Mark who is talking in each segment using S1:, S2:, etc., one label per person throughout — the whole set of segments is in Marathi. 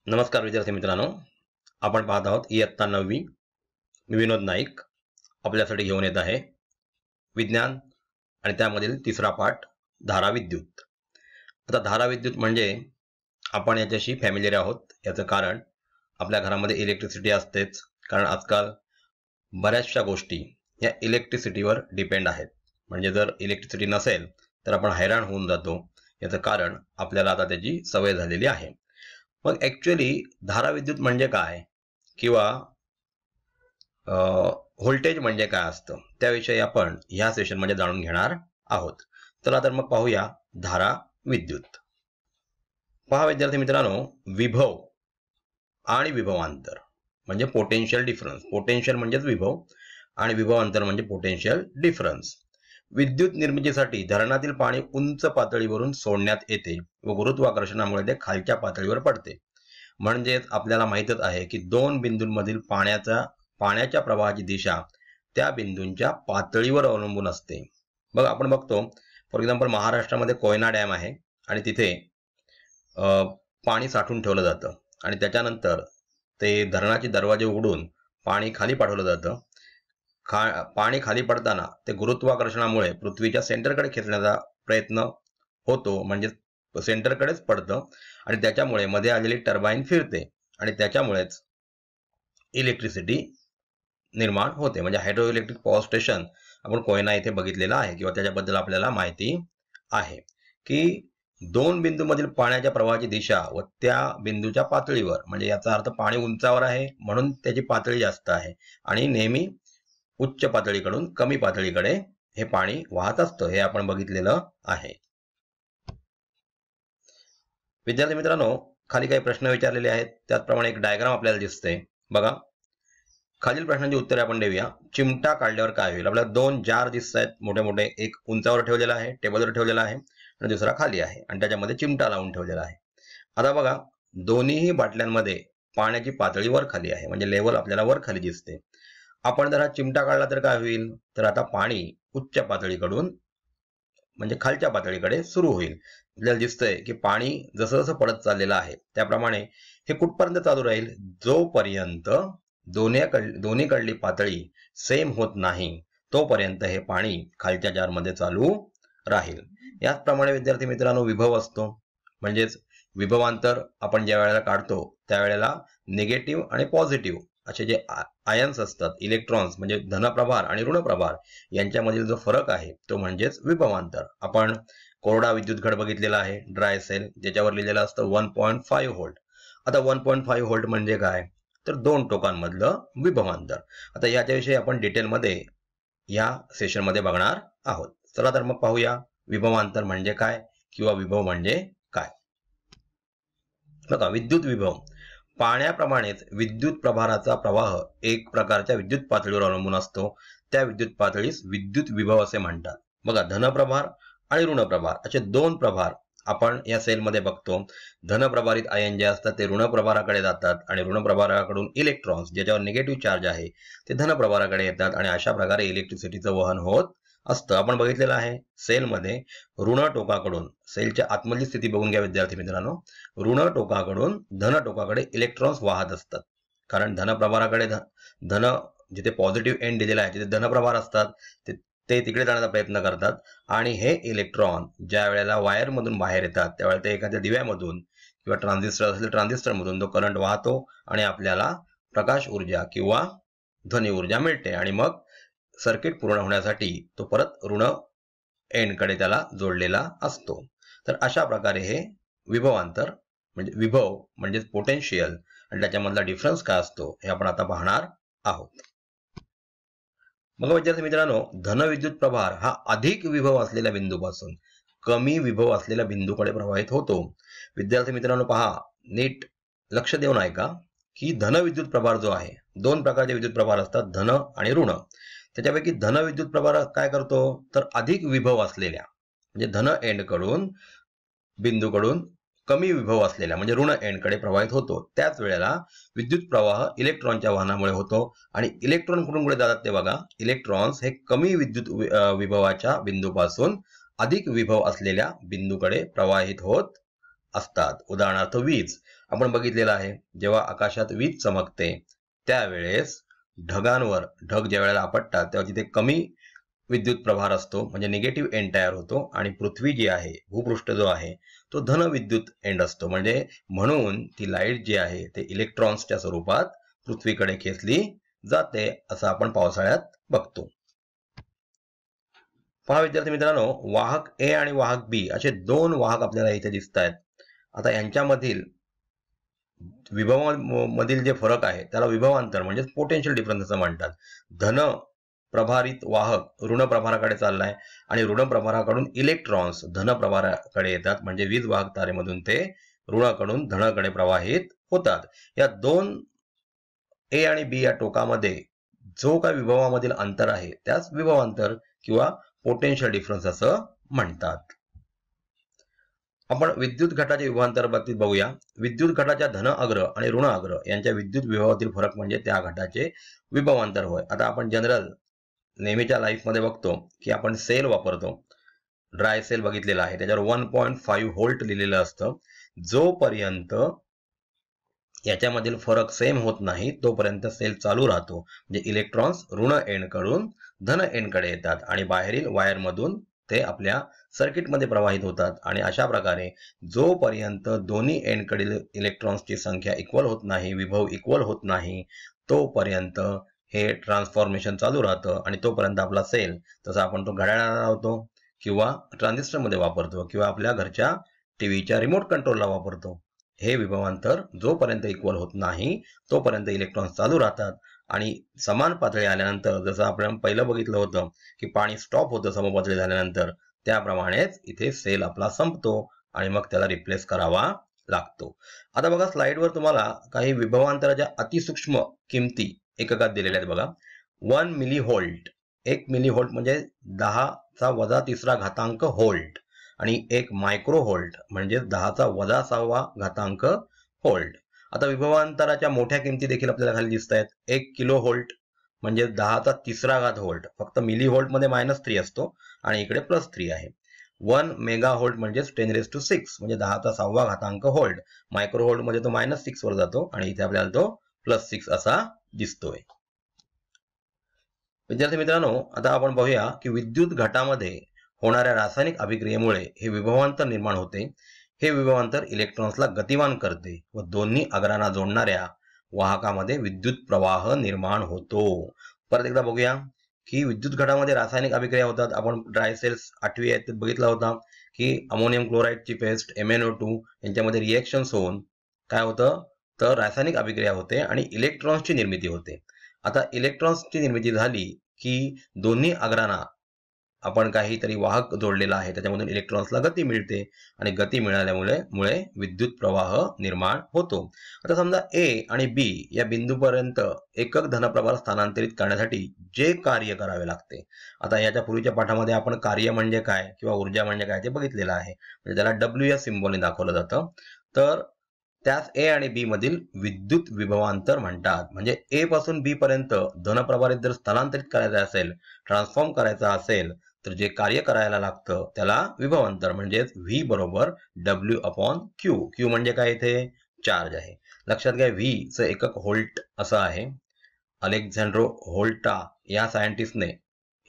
S1: नमस्कार विद्यार्थी मित्रांनो, आपण पाहत आहोत इयत्ता 9वी. मी विनोद नाईक आपल्यासाठी घेऊन येत आहे विज्ञान आणि त्यामधील तिसरा पाठ धाराविद्युत. आता धाराविद्युत म्हणजे आपण याच्याशी फॅमिलियर आहोत. याचं कारण आपल्या घरामध्ये इलेक्ट्रिसिटी असतेच, कारण आजकाल बऱ्याचशा गोष्टी या इलेक्ट्रिसिटीवर डिपेंड आहेत. म्हणजे जर इलेक्ट्रिसिटी नसेल तर आपण हैराण होऊन जातो. याचं कारण आपल्याला आता त्याची सवय झालेली आहे. मग ऍक्च्युअली धाराविद्युत म्हणजे काय किंवा व्होल्टेज म्हणजे काय असतं त्याविषयी आपण ह्या सेशनमध्ये जाणून घेणार आहोत. चला तर मग पाहूया धाराविद्युत. पहा विद्यार्थी मित्रांनो, विभव आणि विभवांतर म्हणजे पोटेन्शियल डिफरन्स. पोटेन्शियल म्हणजेच विभव आणि विभवांतर म्हणजे पोटेन्शियल डिफरन्स. विद्युत निर्मितीसाठी धरणातील पाणी उंच पातळीवरून सोडण्यात येते व गुरुत्वाकर्षणामुळे ते खालच्या पातळीवर पडते. म्हणजेच आपल्याला माहितच आहे की दोन बिंदूंमधील पाण्याच्या प्रवाहाची दिशा त्या बिंदूंच्या पातळीवर अवलंबून असते. बघ, आपण बघतो फॉर एक्झाम्पल महाराष्ट्रामध्ये कोयना डॅम आहे आणि तिथे पाणी साठवून ठेवलं जातं आणि त्याच्यानंतर ते धरणाचे दरवाजे उघडून पाणी खाली पाठवलं जातं. पाणी खाली पडताना ते गुरुत्वाकर्षणामुळे पृथ्वीच्या सेंटरकडे खेचण्याचा प्रयत्न होतो, म्हणजे सेंटरकडेच पडतं आणि त्याच्यामुळे मध्ये आलेली टर्बाईन फिरते आणि त्याच्यामुळेच इलेक्ट्रिसिटी निर्माण होते. म्हणजे हायड्रो इलेक्ट्रिक पॉवर स्टेशन आपण कोयना इथे बघितलेलं आहे किंवा त्याच्याबद्दल आपल्याला माहिती आहे की दोन बिंदूमधील पाण्याच्या प्रवाहाची दिशा व त्या बिंदूच्या पातळीवर, म्हणजे याचा अर्थ पाणी उंचावर आहे म्हणून त्याची पातळी जास्त आहे आणि नेहमी उच्च पातळीकडून कमी पातळीकडे हे पाणी वाहत असतं. हे आपण बघितलेलं आहे. विद्यार्थी मित्रांनो, खाली काही प्रश्न विचारलेले आहेत, त्याचप्रमाणे एक डायग्राम आपल्याला दिसते. बघा, खालील प्रश्नांची उत्तरे आपण देऊया. चिमटा काढल्यावर काय होईल? आपल्याला दोन जार दिसत आहेत मोठे मोठे. एक उंचावर ठेवलेला आहे, टेबलवर ठेवलेला आहे आणि दुसरा खाली आहे आणि त्याच्यामध्ये चिमटा लावून ठेवलेला आहे. आता बघा, दोन्हीही बाटल्यांमध्ये पाण्याची पातळी वर खाली आहे, म्हणजे लेवल आपल्याला वर खाली दिसते. आपण जर हा चिमटा काढला तर काय होईल? तर आता पाणी उच्च पातळीकडून म्हणजे खालच्या पातळीकडे सुरू होईल. आपल्याला दिसतंय की पाणी जसं जसं पडत चाललेलं आहे त्याप्रमाणे हे कुठपर्यंत चालू राहील? जोपर्यंत दोन्हीकडली पातळी सेम होत नाही तोपर्यंत हे पाणी खालच्या जारमध्ये चालू राहील. याचप्रमाणे विद्यार्थी मित्रांनो, विभव असतो, म्हणजेच विभवांतर आपण ज्या वेळेला काढतो त्यावेळेला निगेटिव्ह आणि पॉझिटिव्ह असे जे आयन्स असतात, इलेक्ट्रॉन्स म्हणजे धनप्रभार आणि ऋणप्रभार यांच्यामधील जो फरक आहे तो म्हणजेच विभवांतर. आपण कोरडा विद्युत घट बघितलेला आहे, ड्राय सेल, ज्याच्यावर लिहिलेलं असतं 1.5 व्होल्ट. आता 1.5 व्होल्ट म्हणजे काय? तर दोन टोकांमधलं विभवांतर. आता याच्याविषयी आपण डिटेलमध्ये या सेशनमध्ये बघणार आहोत. चला तर मग पाहूया विभवांतर म्हणजे काय किंवा विभव म्हणजे काय. बघा, विद्युत विभव पाण्याप्रमाणेच विद्युत प्रभाराचा प्रवाह एक प्रकारच्या विद्युत पातळीवर अवलंबून असतो. त्या विद्युत पातळीस विद्युत विभव असे म्हणतात. बघा, धनप्रभार आणि ऋणप्रभार असे दोन प्रभार आपण या सेलमध्ये बघतो. धनप्रभारित आयन जे असतात ते ऋणप्रभाराकडे जातात आणि ऋणप्रभाराकडून इलेक्ट्रॉन्स ज्याच्यावर निगेटिव्ह चार्ज आहे ते धनप्रभाराकडे येतात आणि अशा प्रकारे इलेक्ट्रिसिटीचं वहन होत असतं. आपण बघितलेलं आहे सेलमध्ये ऋण टोकाकडून, सेलच्या आतमधली स्थिती बघून घ्या विद्यार्थी मित्रांनो, ऋण टोकाकडून धन टोकाकडे इलेक्ट्रॉन्स वाहत असतात. कारण धनप्रभाराकडे धन जिथे पॉझिटिव्ह एंड दिलेला आहे तिथे धनप्रभार असतात, ते तिकडे जाण्याचा प्रयत्न करतात आणि हे इलेक्ट्रॉन ज्या वेळेला वायर मधून बाहेर येतात त्यावेळेला ते एखाद्या दिव्यामधून किंवा ट्रान्झिस्टर असेल ट्रान्झिस्टर मधून तो करंट वाहतो आणि आपल्याला प्रकाश ऊर्जा किंवा ध्वनी ऊर्जा मिळते आणि मग सर्किट पूर्ण होण्यासाठी तो परत ऋण एंड कडे त्याला जोडलेला असतो. तर अशा प्रकारे हे विभवांतर म्हणजे विभव म्हणजे पोटेन्शियल आणि त्याच्यामधला डिफरन्स काय असतो हे आपण आता पाहणार आहोत. मग विद्यार्थी मित्रांनो, धनविद्युत प्रभार हा अधिक विभव असलेल्या बिंदूपासून कमी विभव असलेल्या बिंदूकडे प्रवाहित होतो. विद्यार्थी मित्रांनो, पहा, नीट लक्ष देऊन ऐका की धनविद्युत प्रभार जो आहे, दोन प्रकारचे विद्युत प्रभार असतात, धन आणि ऋण. त्याच्यापैकी धनविद्युत प्रभार काय करतो तर अधिक विभव असलेल्या म्हणजे धन एंड कडून बिंदूकडून कमी विभव असलेल्या म्हणजे ऋण एंडकडे प्रवाहित होतो. त्याच वेळेला विद्युत प्रवाह इलेक्ट्रॉनच्या वाहनामुळे होतो आणि इलेक्ट्रॉन कुठून कुठे जातात ते बघा. इलेक्ट्रॉन्स हे कमी विद्युत विभवाच्या बिंदूपासून अधिक विभव असलेल्या बिंदूकडे प्रवाहित होत असतात. उदाहरणार्थ वीज आपण बघितलेलं आहे, जेव्हा आकाशात वीज चमकते त्यावेळेस ढगांवर ढग ज्या वेळेला आपटतात तेव्हा तिथे कमी विद्युत प्रभार असतो, म्हणजे निगेटिव्ह एंड तयार होतो, आणि पृथ्वी जी आहे, भूपृष्ठ जो आहे तो धन विद्युत एंड असतो. म्हणजे म्हणून ती लाईट जी आहे ते इलेक्ट्रॉन्सच्या स्वरूपात पृथ्वीकडे खेचली जाते, असं आपण पावसाळ्यात बघतो. पहा विद्यार्थी मित्रांनो, वाहक ए आणि वाहक बी असे दोन वाहक आपल्याला इथे दिसत आहेत. आता यांच्यामधील विभवामधील जे फरक आहे त्याला विभवांतर म्हणजे पोटेन्शियल डिफरन्स असं म्हणतात. धन प्रभारित वाहक ऋण प्रभाराकडे चाललाय आणि ऋण प्रभाराकडून इलेक्ट्रॉन्स धन प्रभाराकडे येतात, म्हणजे वीज वाहक तारेमधून ते ऋणाकडून धनाकडे प्रवाहित होतात. या दोन ए आणि बी या टोकामध्ये जो काही विभवामधील अंतर आहे त्याच विभवांतर किंवा पोटेन्शियल डिफरन्स असं म्हणतात. आपण विद्युत घटाच्या विभवांतर बाबतीत बघूया. विद्युत घटाच्या धन अग्र आणि ऋण अग्र यांच्या विद्युत विभवातील फरक म्हणजे त्या घटाचे विभवांतर होय. आता आपण जनरल नेहमीच्या लाईफमध्ये बघतो की आपण सेल वापरतो, ड्राय सेल बघितलेला आहे, त्याच्यावर 1.5 व्होल्ट लिहिलेलं असतं. जोपर्यंत याच्यामधील फरक सेम होत नाही तोपर्यंत सेल चालू राहतो, म्हणजे इलेक्ट्रॉन्स ऋण एंड कडून धन एंड कडे येतात आणि बाहेरील वायर मधून ते आपल्या सर्किटमध्ये प्रवाहित होतात. आणि अशा प्रकारे जोपर्यंत दोन्ही एंड कडील इलेक्ट्रॉन्सची संख्या इक्वल होत नाही, विभव इक्वल होत नाही, तोपर्यंत हे ट्रान्सफॉर्मेशन चालू राहतं आणि तोपर्यंत आपला सेल, तसा आपण तो घड्याळाला लावतो किंवा ट्रान्झिस्टरमध्ये वापरतो किंवा आपल्या घरच्या टीव्हीच्या रिमोट कंट्रोलला वापरतो. हे विभवांतर जोपर्यंत इक्वल होत नाही तोपर्यंत इलेक्ट्रॉन्स चालू राहतात आणि समान पातळी आल्यानंतर, जसं आपण पहिलं बघितलं होतं की पाणी स्टॉप होतं समपातळी झाल्यानंतर, त्याप्रमाणेच इथे सेल आपला संपतो आणि मग त्याला रिप्लेस करावा लागतो. आता बघा स्लाइडवर तुम्हाला काही विभवांतराच्या अतिसूक्ष्म किमती एककात दिलेल्या आहेत बघा. 1 मिली व्होल्ट, 1 मिली व्होल्ट म्हणजे 10⁻³ व्होल्ट, आणि 1 मायक्रो व्होल्ट म्हणजे 10⁻6 व्होल्ट. आता विभवांतराच्या मोठ्या किमती देखील आपल्याला खाली दिसत आहेत. 1 किलो व्होल्ट म्हणजे 10⁻³ व्होल्ट, फक्त मिली व्होल्ट मध्ये -3 असतो आणि इकडे +3 आहे. 1 मेगा व्होल्ट म्हणजे 10⁻⁶ म्हणजे 10⁻6 व्होल्ट. मायक्रो व्होल्ट मध्ये तो -6 वर जातो आणि इथे आपल्याला तो +6 असा दिसतोय. विद्यार्थी मित्रांनो, आता आपण बघूया की विद्युत घटामध्ये होणाऱ्या रासायनिक अभिक्रियेमुळे हे विभवांतर निर्माण होते. हे विभवांतर इलेक्ट्रॉन्सला गतिमान करते व दोन्ही अग्रांना जोडणाऱ्या वाहकामध्ये विद्युत प्रवाह निर्माण होतो. परत एकदा बघूया की विद्युत घटामध्ये रासायनिक अभिक्रिया होतात. आपण ड्राय सेल्स 8वी आहेत बघितला होता की अमोनियम क्लोराईडची पेस्ट MnO2 यांच्यामध्ये रिएक्शन्स होऊन काय होतं तर रासायनिक अभिक्रिया होते आणि इलेक्ट्रॉन्सची निर्मिती होते. आता इलेक्ट्रॉन्सची निर्मिती झाली की दोन्ही अग्रांना आपण काहीतरी वाहक जोडलेला आहे, त्याच्यामधून इलेक्ट्रॉन्सला गती मिळते आणि गती मिळाल्यामुळे विद्युत प्रवाह निर्माण होतो. आता समजा ए आणि बी या बिंदूपर्यंत एकक धनप्रभार स्थानांतरित करण्यासाठी जे कार्य करावे लागते, आता याच्या पूर्वीच्या पाठामध्ये आपण कार्य म्हणजे काय किंवा ऊर्जा म्हणजे काय ते बघितलेलं आहे, म्हणजे त्याला W या सिम्बॉलने दाखवलं जातं. तर त्यास ए आणि बी मधील विद्युत विभवांतर म्हणतात. म्हणजे ए पासून बी पर्यंत धनप्रभारित जर स्थलांतरित करायचं असेल, ट्रान्सफॉर्म करायचा असेल, तर जे कार्य करायला लागतं त्याला विभवांतर म्हणजेच V बरोबर W/Q. Q म्हणजे काय इथे चार्ज आहे. लक्षात घ्या V चं एकक व्होल्ट असं आहे. अलेक्झांड्रो व्होल्टा या सायंटिस्टने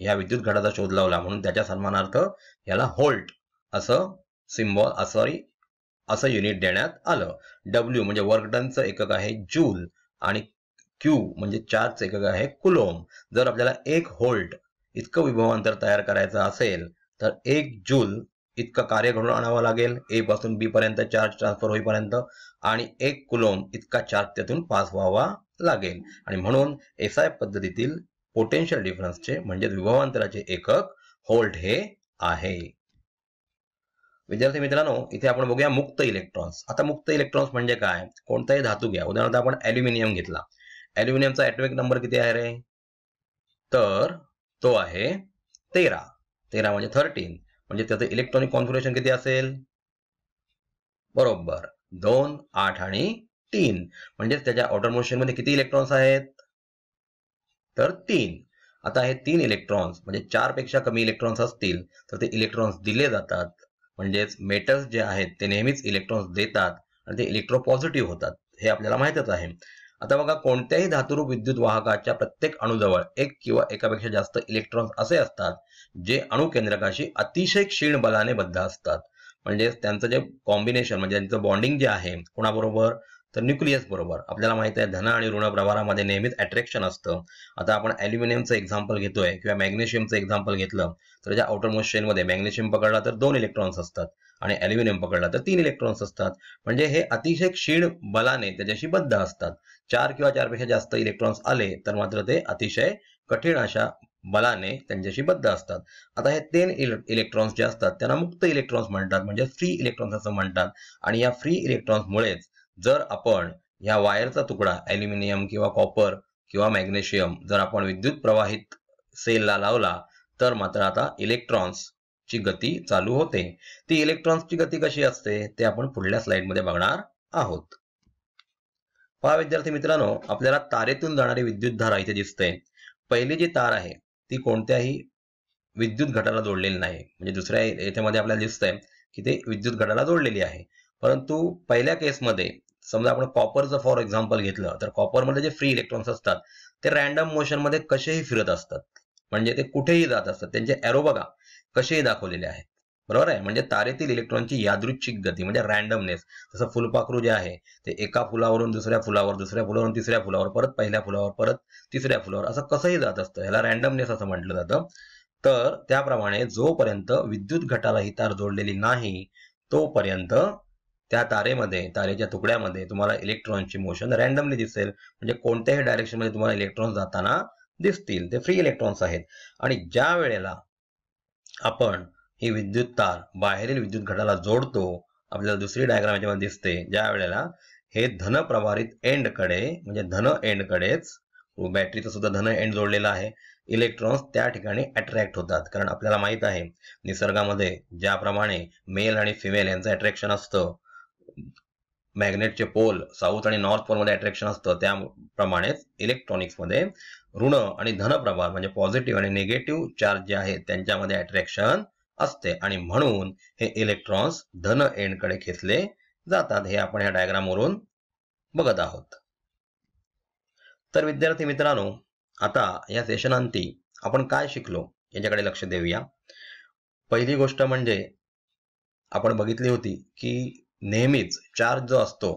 S1: या विद्युत घटाचा शोध लावला म्हणून त्याच्या सन्मानार्थ याला व्होल्ट असं सिम्बॉल असं युनिट देण्यात आलं. W म्हणजे वर्क डनचं एकक आहे जूल आणि Q म्हणजे चार्जचं एकक आहे कुलोम. जर आपल्याला 1 व्होल्ट इतकं विभवांतर तयार करायचं असेल तर 1 जूल इतकं कार्य घडून आणावं लागेल ए पासून बी पर्यंत चार्ज ट्रान्सफर होईपर्यंत, आणि 1 कुलोम इतका चार्ज त्यातून पास व्हावा लागेल. आणि म्हणून SI पद्धतीतील पोटेन्शियल डिफरन्सचे म्हणजे विभवांतराचे एकक व्होल्ट हे आहे. विद्यार्थी मित्रांनो, इथे आपण बघूया मुक्त इलेक्ट्रॉन्स. आता मुक्त इलेक्ट्रॉन्स म्हणजे काय, कोणताही धातू घ्या, उदाहरणार्थ आपण ॲल्युमिनियम घेतला. ॲल्युमिनियमचा ॲटॉमिक नंबर किती आहे रे, तर तो आहे 13. 13 म्हणजे 13, म्हणजे त्याचं इलेक्ट्रॉनिक कॉन्फिगरेशन किती असेल, बरोबर 2, 8 आणि 3. म्हणजे त्याच्या आउटर मोशन मध्ये किती इलेक्ट्रॉन्स आहेत, तर 3. आता हे 3 इलेक्ट्रॉन्स म्हणजे 4 पेक्षा कमी इलेक्ट्रॉन्स असतील तर ते इलेक्ट्रॉन्स दिले जातात म्हणजेच मेटल्स जे आहेत ते नेहमीच इलेक्ट्रॉन्स देतात आणि ते इलेक्ट्रोपॉझिटिव्ह होतात, हे आपल्याला माहितच आहे. आता बघा, कोणत्याही धातुरूप विद्युत वाहकाच्या प्रत्येक अणुजवळ एक किंवा एकापेक्षा जास्त इलेक्ट्रॉन्स असे असतात जे अणुकेंद्रकाशी अतिशय क्षीण बलाने बद्ध असतात. म्हणजे त्यांचं जे कॉम्बिनेशन म्हणजे त्यांचं बॉन्डिंग जे आहे कोणाबरोबर, तर न्यूक्लियस बरोबर. आपल्याला माहित आहे धन आणि ऋण प्रभारामध्ये नेहमीच अट्रॅक्शन असतं. आता आपण ॲल्युमिनियमचं एक्झाम्पल घेतोय किंवा मॅग्नेशियमचं एक्झाम्पल घेतलं तर ज्या आउटरमोस्ट शेलमध्ये मॅग्नेशियम पकडला तर 2 इलेक्ट्रॉन्स असतात आणि ॲल्युमिनियम पकडला तर 3 इलेक्ट्रॉन्स असतात. म्हणजे हे अतिशय क्षीण बलाने त्याच्याशी बद्ध असतात. 4 किंवा 4 पेक्षा जास्त इलेक्ट्रॉन्स आले तर मात्र ते अतिशय कठीण अशा बलाने त्यांच्याशी बद्ध असतात. आता हे 3 इलेक्ट्रॉन्स जे असतात त्यांना मुक्त इलेक्ट्रॉन्स म्हणतात, म्हणजे फ्री इलेक्ट्रॉन्स असं म्हणतात. आणि या फ्री इलेक्ट्रॉन्समुळेच जर आपण ह्या वायरचा तुकडा ॲल्युमिनियम किंवा कॉपर किंवा मॅग्नेशियम जर आपण विद्युत प्रवाहित सेलला लावला तर मात्र आता इलेक्ट्रॉन्सची गती चालू होते. ती इलेक्ट्रॉन्सची गती कशी असते ते आपण पुढल्या स्लाइडमध्ये बघणार आहोत. पहा विद्यार्थी मित्रांनो, आपल्याला तारेतून जाणारी विद्युत धारा इथे दिसते. पहिली जी तार आहे ती कोणत्याही विद्युत घटाला जोडलेली नाही, म्हणजे दुसऱ्या याच्यामध्ये आपल्याला दिसतंय की ते विद्युत घटाला जोडलेली आहे. परंतु पहिल्या केसमध्ये समजा आपण कॉपरचं फॉर एक्झाम्पल घेतलं तर कॉपरमध्ये जे फ्री इलेक्ट्रॉन्स असतात ते रॅन्डम मोशनमध्ये कसेही फिरत असतात, म्हणजे ते कुठेही जात असतात. त्यांचे एरो बघा कसेही दाखवलेले आहेत, बरोबर आहे. म्हणजे तारेतील इलेक्ट्रॉनची यादृच्छिक गती म्हणजे रॅन्डमनेस. जसं फुलपाखरू जे आहे ते एका फुलावरून दुसऱ्या फुलावर, दुसऱ्या फुलावरून तिसऱ्या फुलावर, परत पहिल्या फुलावर, परत तिसऱ्या फुलावर, असं कसंही जात असतं. ह्याला रॅन्डमनेस असं म्हटलं जातं. तर त्याप्रमाणे जोपर्यंत विद्युत घटाला ही तार जोडलेली नाही तोपर्यंत त्या तारेमध्ये, तारेच्या तुकड्यामध्ये तुम्हाला इलेक्ट्रॉनची मोशन रॅन्डमली दिसेल. म्हणजे कोणत्याही डायरेक्शनमध्ये तुम्हाला इलेक्ट्रॉन्स जाताना दिसतील, ते फ्री इलेक्ट्रॉन्स आहेत. आणि ज्या वेळेला आपण ही विद्युत तार बाहेरील विद्युत घटाला जोडतो, आपल्याला दुसरी डायग्राम याच्यामध्ये दिसते, ज्या वेळेला हे धन प्रभारित एंडकडे म्हणजे धन एंडकडेच, बॅटरीचं सुद्धा धन एंड जोडलेला आहे, इलेक्ट्रॉन्स त्या ठिकाणी अट्रॅक्ट होतात. कारण आपल्याला माहित आहे निसर्गामध्ये ज्याप्रमाणे मेल आणि फिमेल यांचं अट्रॅक्शन असतं, मॅग्नेटचे पोल साऊथ आणि नॉर्थ पोल मध्ये अट्रॅक्शन असतं, त्याप्रमाणेच इलेक्ट्रॉनिक्समध्ये ऋण आणि धन प्रभार म्हणजे पॉझिटिव्ह आणि निगेटिव्ह चार्ज जे आहेत त्यांच्यामध्ये अट्रॅक्शन असते आणि म्हणून हे इलेक्ट्रॉन्स धन एंडकडे खेचले जातात. हे आपण ह्या डायग्रामवरून बघत आहोत. तर विद्यार्थी मित्रांनो, आता या सेशनांती आपण काय शिकलो याच्याकडे लक्ष देऊया. पहिली गोष्ट म्हणजे आपण बघितली होती की नेहमीच चार्ज जो असतो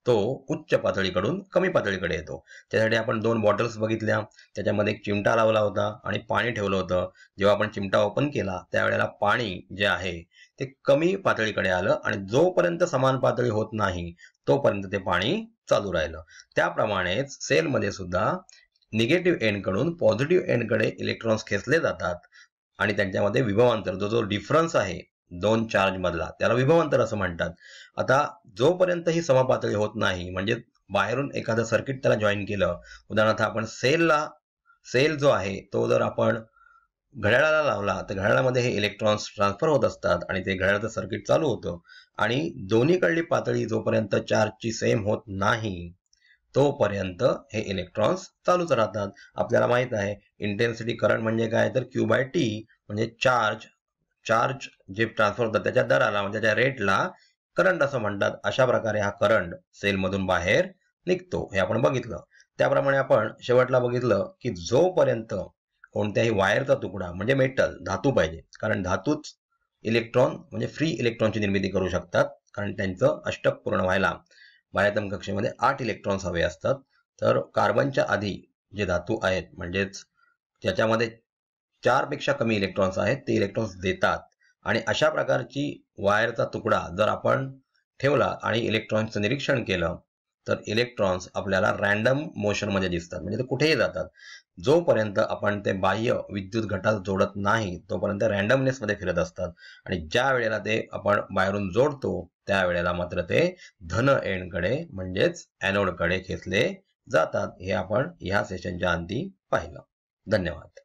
S1: तो उच्च पातळीकडून कमी पातळीकडे येतो. त्यासाठी आपण 2 बॉटल्स बघितल्या, त्याच्यामध्ये एक चिमटा लावला होता आणि पाणी ठेवलं होतं. जेव्हा आपण चिमटा ओपन केला त्यावेळेला पाणी जे आहे ते कमी पातळीकडे आलं आणि जोपर्यंत समान पातळी होत नाही तोपर्यंत ते पाणी चालू राहिलं. त्याप्रमाणेच सेलमध्ये सुद्धा निगेटिव्ह एंडकडून पॉझिटिव्ह एंडकडे इलेक्ट्रॉन्स खेचले जातात आणि त्यांच्यामध्ये विभवांतर, जो डिफरन्स आहे 2 चार्ज मधला, त्याला विभवांतर असं म्हणतात. आता जोपर्यंत ही समपातळी होत नाही, म्हणजे बाहेरून एखादं सर्किट त्याला जॉईन केलं, उदाहरणार्थ आपण सेल जो आहे तो जर आपण घड्याळाला लावला तर घड्याळामध्ये हे इलेक्ट्रॉन्स ट्रान्सफर होत असतात आणि ते घड्याळाचं सर्किट चालू होतं. आणि दोन्हीकडली पातळी जोपर्यंत चार्जची सेम होत नाही तोपर्यंत हे इलेक्ट्रॉन्स चालूच राहतात. आपल्याला माहित आहे इंटेन्सिटी करंट म्हणजे काय, तर Q/T म्हणजे चार्ज जे ट्रान्सफर होतात त्याच्या दराला म्हणजे त्या रेटला करंट असं म्हणतात. अशा प्रकारे हा करंट सेलमधून बाहेर निघतो, हे आपण बघितलं. त्याप्रमाणे आपण शेवटला बघितलं की जोपर्यंत कोणत्याही वायरचा तुकडा म्हणजे मेटल, धातू पाहिजे, कारण धातूच इलेक्ट्रॉन म्हणजे फ्री इलेक्ट्रॉनची निर्मिती करू शकतात, कारण त्यांचं अष्टक पूर्ण व्हायला बाह्यतम कक्षेमध्ये 8 इलेक्ट्रॉन्स हवे असतात. तर कार्बनच्या आधी जे धातू आहेत म्हणजेच ज्याच्यामध्ये 4 पेक्षा कमी इलेक्ट्रॉन्स आहेत ते इलेक्ट्रॉन्स देतात. आणि अशा प्रकारची वायरचा तुकडा जर आपण ठेवला आणि इलेक्ट्रॉन्सचं निरीक्षण केलं तर इलेक्ट्रॉन्स आपल्याला रॅन्डम मोशनमध्ये दिसतात, म्हणजे ते कुठेही जातात. जोपर्यंत आपण ते बाह्य विद्युत घटात जोडत नाही तोपर्यंत रॅन्डमनेसमध्ये फिरत असतात आणि ज्या वेळेला ते आपण बाहेरून जोडतो त्यावेळेला मात्र ते धन एंडकडे म्हणजेच ॲनोडकडे खेचले जातात. हे आपण ह्या सेशनच्या अंती पाहिलं. धन्यवाद.